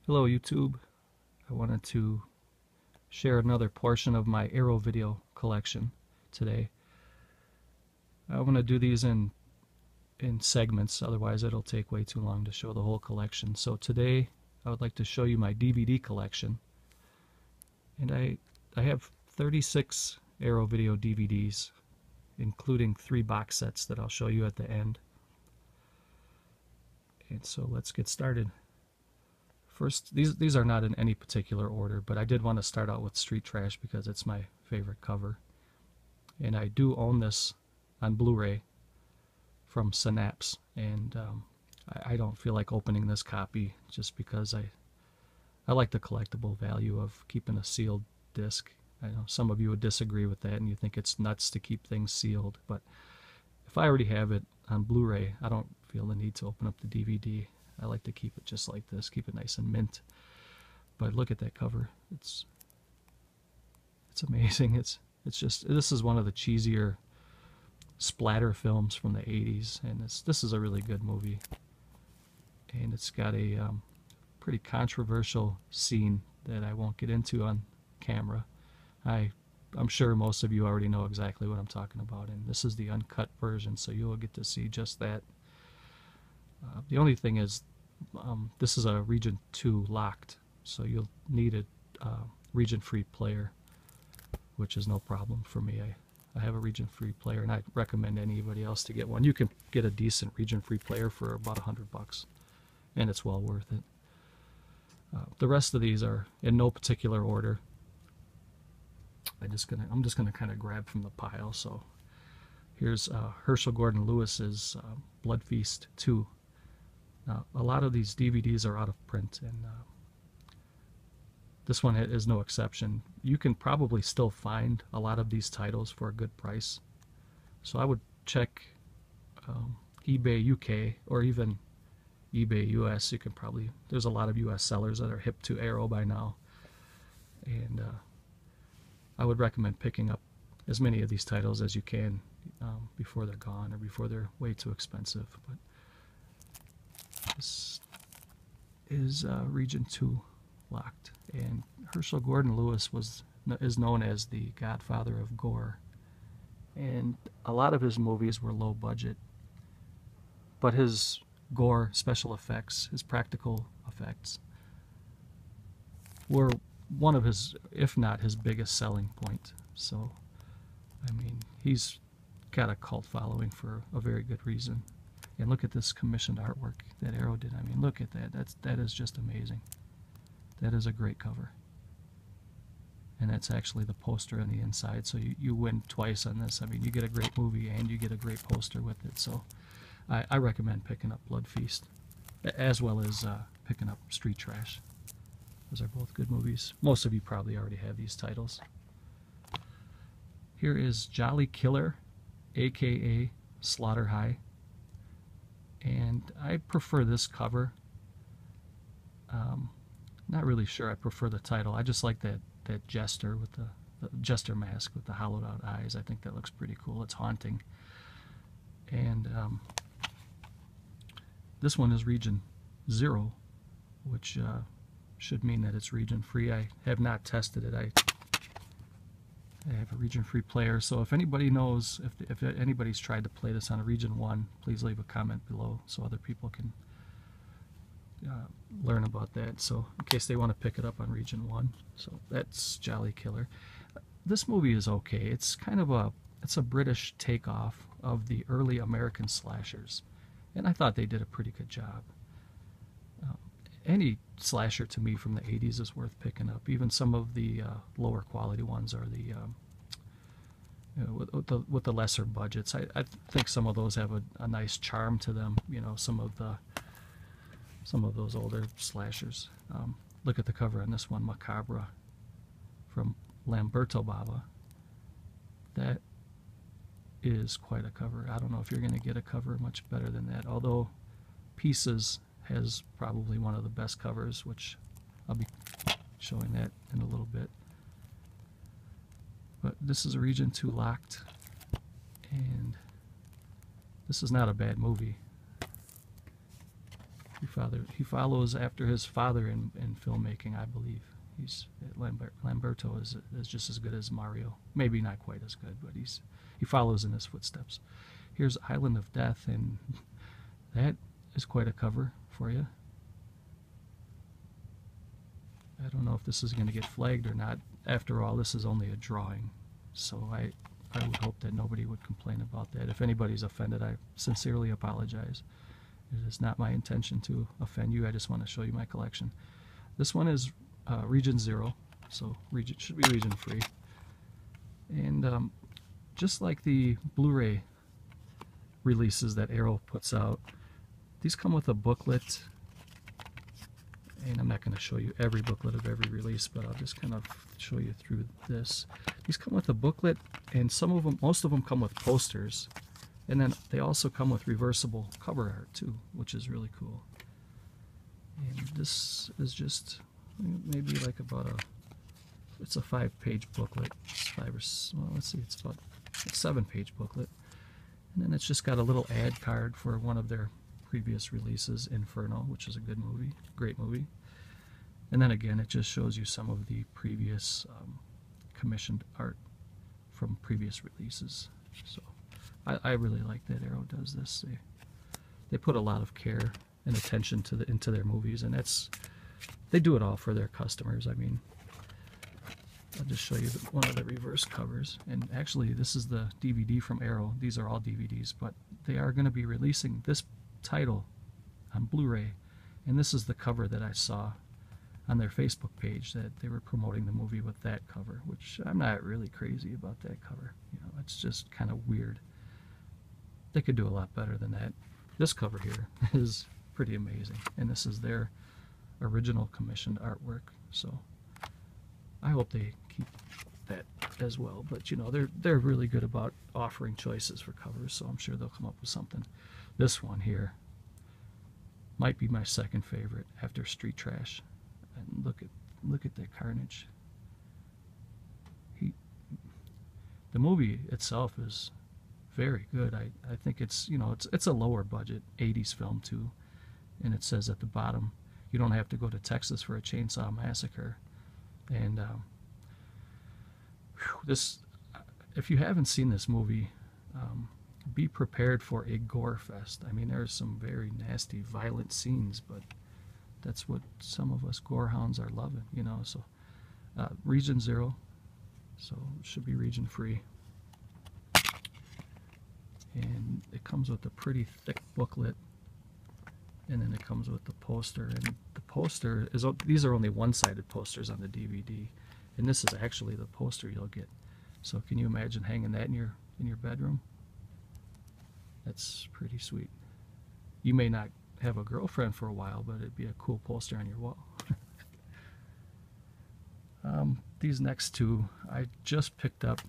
Hello YouTube. I wanted to share another portion of my Arrow video collection today. I want to do these in segments, otherwise it'll take way too long to show the whole collection. So today I would like to show you my DVD collection. And I have 36 Arrow video DVDs, including 3 box sets that I'll show you at the end. And so let's get started. First, these are not in any particular order, but I did want to start out with Street Trash because it's my favorite cover. And I do own this on Blu-ray from Synapse, and I don't feel like opening this copy just because I like the collectible value of keeping a sealed disc. I know some of you would disagree with that and you think it's nuts to keep things sealed, but if I already have it on Blu-ray, I don't feel the need to open up the DVD. I like to keep it just like this, keep it nice and mint. But look at that cover. It's amazing. It's just, this is one of the cheesier splatter films from the 80s, and this is a really good movie. And it's got a pretty controversial scene that I won't get into on camera. I'm sure most of you already know exactly what I'm talking about, and this is the uncut version, so you'll get to see just that. The only thing is, this is a Region 2 locked, so you'll need a region-free player, which is no problem for me. I have a region-free player, and I recommend anybody else to get one. You can get a decent region-free player for about $100, and it's well worth it. The rest of these are in no particular order. I'm just gonna kind of grab from the pile. So here's Herschell Gordon Lewis's Blood Feast 2. Now, a lot of these DVDs are out of print, and this one is no exception. You can probably still find a lot of these titles for a good price. So I would check eBay UK or even eBay US. You can probably, there's a lot of US sellers that are hip to Arrow by now. And I would recommend picking up as many of these titles as you can before they're gone or before they're way too expensive. But this is Region 2 locked, and Herschell Gordon Lewis is known as the godfather of gore, and a lot of his movies were low budget, but his gore special effects, his practical effects, were one of his, if not his biggest selling point. So I mean, he's got a cult following for a very good reason. And look at this commissioned artwork that Arrow did. I mean, look at that. That is just amazing. That is a great cover. And that's actually the poster on the inside. So you win twice on this. I mean, you get a great movie and you get a great poster with it. So I recommend picking up Blood Feast, as well as picking up Street Trash. Those are both good movies. Most of you probably already have these titles. Here is Jolly Killer, aka Slaughter High. And I prefer this cover. Not really sure I prefer the title. I just like that jester with the jester mask with the hollowed out eyes. I think that looks pretty cool. It's haunting. And this one is Region 0, which should mean that it's region free. I have not tested it. I have a region free player, so if anybody knows, if anybody's tried to play this on a Region 1, please leave a comment below so other people can learn about that, so in case they want to pick it up on Region 1. So that's Jolly Killer. This movie is okay. It's kind of it's a British takeoff of the early American slashers, and I thought they did a pretty good job. Any slasher to me from the 80s is worth picking up. Even some of the lower quality ones are the with the lesser budgets. I think some of those have a nice charm to them. You know, some of those older slashers. Look at the cover on this one, Macabre, from Lamberto Bava. That is quite a cover. I don't know if you're going to get a cover much better than that, although Pieces has probably one of the best covers, which I'll be showing that in a little bit. But this is a Region 2 locked, and this is not a bad movie. He follows after his father in filmmaking, I believe. He's Lamberto is just as good as Mario. Maybe not quite as good, but he follows in his footsteps. Here's Island of Death, and that is quite a cover for you. I don't know if this is going to get flagged or not. After all, this is only a drawing, so I would hope that nobody would complain about that. If anybody's offended, I sincerely apologize. It is not my intention to offend you. I just want to show you my collection. This one is Region 0, so should be region free. And just like the Blu-ray releases that Arrow puts out, these come with a booklet. And I'm not going to show you every booklet of every release, but I'll just kind of show you through this. These come with a booklet, and most of them come with posters. And then they also come with reversible cover art too, which is really cool. And this is just maybe like it's a 5-page booklet. Let's see, it's about a 7-page booklet. And then it's just got a little ad card for one of their previous releases, Inferno, which is a good movie, great movie. And then again, it just shows you some of the previous commissioned art from previous releases. So I really like that Arrow does this. They put a lot of care and attention into their movies, and they do it all for their customers. I mean, I'll just show you one of the reverse covers. And actually, this is the DVD from Arrow. These are all DVDs, but they are going to be releasing this title on Blu-ray, and this is the cover that I saw on their Facebook page, that they were promoting the movie with that cover, which I'm not really crazy about that cover. You know, it's just kind of weird. They could do a lot better than that. This cover here is pretty amazing, and this is their original commissioned artwork, so I hope they keep that as well. But you know, they're really good about offering choices for covers, so I'm sure they'll come up with something. This one here might be my second favorite after Street Trash. And look at that carnage. The movie itself is very good. I think it's, you know, it's a lower budget 80s film too. And it says at the bottom, you don't have to go to Texas for a chainsaw massacre. And if you haven't seen this movie, be prepared for a gore fest. I mean, there's some very nasty, violent scenes, but that's what some of us gorehounds are loving, you know. So, Region 0, so it should be region free. And it comes with a pretty thick booklet, and then it comes with the poster. And the poster is, these are only one-sided posters on the DVD, and this is actually the poster you'll get. So can you imagine hanging that in your bedroom? That's pretty sweet. You may not have a girlfriend for a while, but it'd be a cool poster on your wall. These next two I just picked up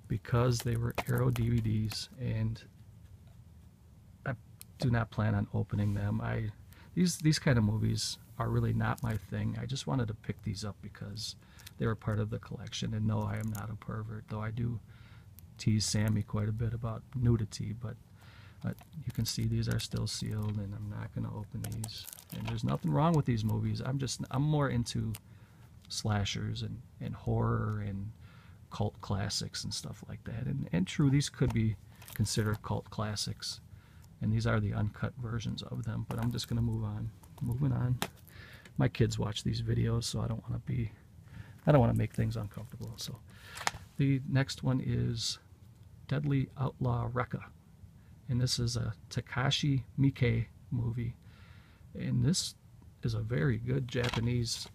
because they were Arrow DVDs, and I do not plan on opening them. These kind of movies are really not my thing. I just wanted to pick these up because they were part of the collection. And no, I am not a pervert, though I do tease Sammy quite a bit about nudity, but you can see these are still sealed, and I'm not going to open these. And there's nothing wrong with these movies. I'm more into slashers and horror and cult classics and stuff like that. And true, these could be considered cult classics, and these are the uncut versions of them. But I'm just going to move on. Moving on. My kids watch these videos, so I don't want to make things uncomfortable. So the next one is Deadly Outlaw Rekka, and this is a Takashi Miike movie, and this is a very good Japanese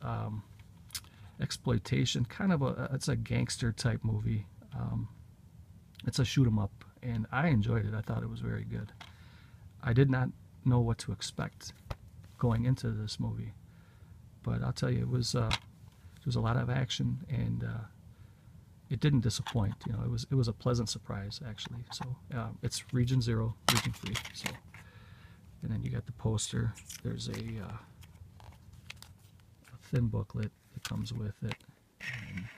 exploitation, kind of it's a gangster type movie. It's a shoot 'em up, and I enjoyed it. I thought it was very good. I did not know what to expect going into this movie, but I'll tell you, it was a lot of action, and it didn't disappoint. You know, it was a pleasant surprise, actually. So it's Region 0, region free. So, and then you got the poster. There's a thin booklet that comes with it. And,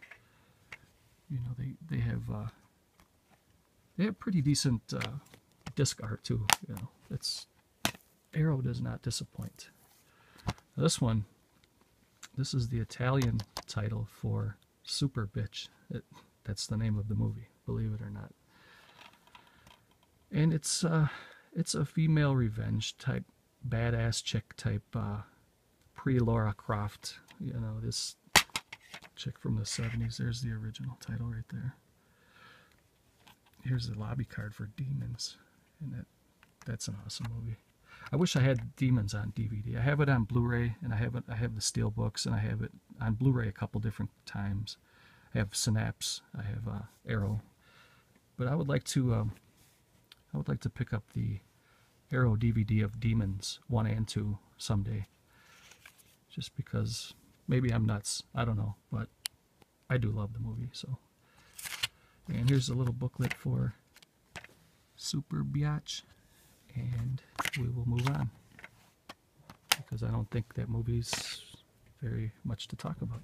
you know, they have pretty decent disc art too. You know, it's Arrow does not disappoint. This one, this is the Italian title for Super Bitch. That's the name of the movie, believe it or not. And it's a female revenge type, badass chick type, pre-Laura Croft. You know, this chick from the 70s. There's the original title right there. Here's the lobby card for Demons, and that's an awesome movie. I wish I had Demons on DVD. I have it on Blu-ray, and I have the Steelbooks, and I have it on Blu-ray a couple different times. I have Synapse, I have Arrow, but I would like to pick up the Arrow DVD of Demons 1 and 2 someday. Just because maybe I'm nuts, I don't know, but I do love the movie. So, and here's a little booklet for Super Biatch, and we will move on because I don't think that movie's very much to talk about.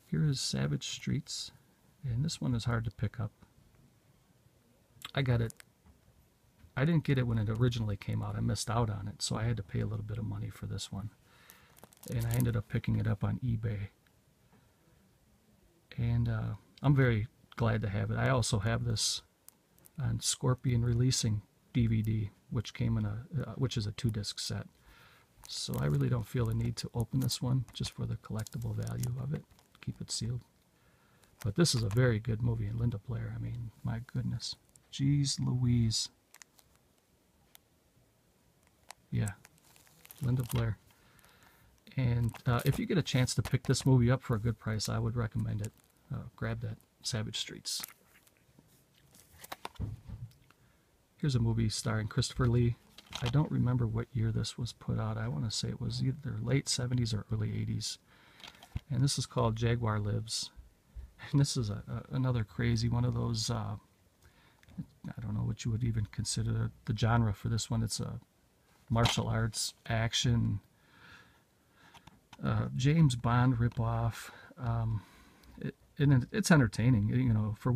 Here is Savage Streets, and this one is hard to pick up. I got it. I didn't get it when it originally came out. I missed out on it, so I had to pay a little bit of money for this one. And I ended up picking it up on eBay. And I'm very glad to have it. I also have this on Scorpion Releasing DVD, which came in which is a 2-disc set. So I really don't feel the need to open this one, just for the collectible value of it. Keep it sealed. But this is a very good movie, and Linda Blair, I mean, my goodness. Jeez Louise. Yeah, Linda Blair. And if you get a chance to pick this movie up for a good price, I would recommend it. Grab that, Savage Streets. Here's a movie starring Christopher Lee. I don't remember what year this was put out. I want to say it was either late 70s or early 80s. And this is called Jaguar Lives. And this is another crazy one of those, I don't know what you would even consider the genre for this one. It's a martial arts action, James Bond ripoff. It's entertaining, you know, for